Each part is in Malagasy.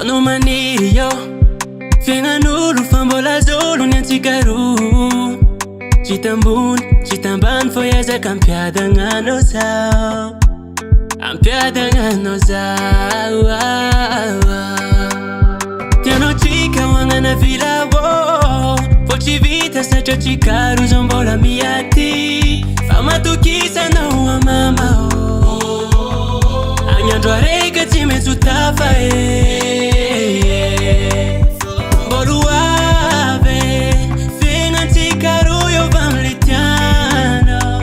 no maniry io fiaignan'olo fa mbola zolo ny antsikaroa tsy tambony tsy tambany fô ezaka ampiadagnanao zao ampiadagnanao zao tianao tsika hoagnana vilavo fô tsy vita satria tsikaro zao mbola miaty fa matokisanao amama agny andro araiky tsy maintsy ho tafa mbolo avy fiaignan-tsika roa eo va amile tianao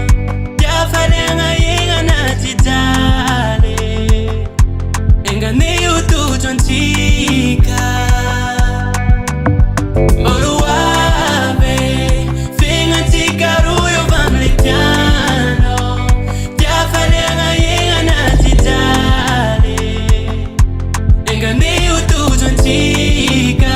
tiafaliagna igny anaty jaly engane ho tojo antsika mbolo avy fiaignan-tsika roa eo va amile tianao tiafaliagna igny anaty jaly engane ho tojo antsika.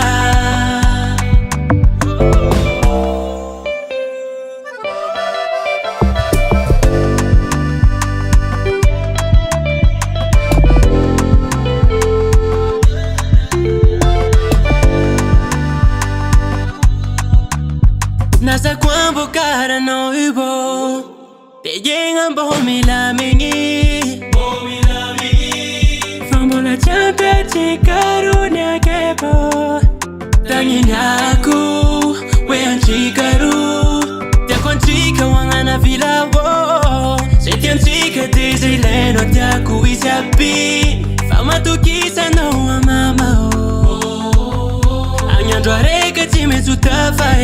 Nasa kwambo karanao ibo tejenga mbo milamini fambola champe chikaru nyakebo tanginyaku wean chikaru tiakonchika wangana vilavo setianchika tezileno tiaku isapi famatukisa no amama anyandro araiky tsy maintsy ho tafa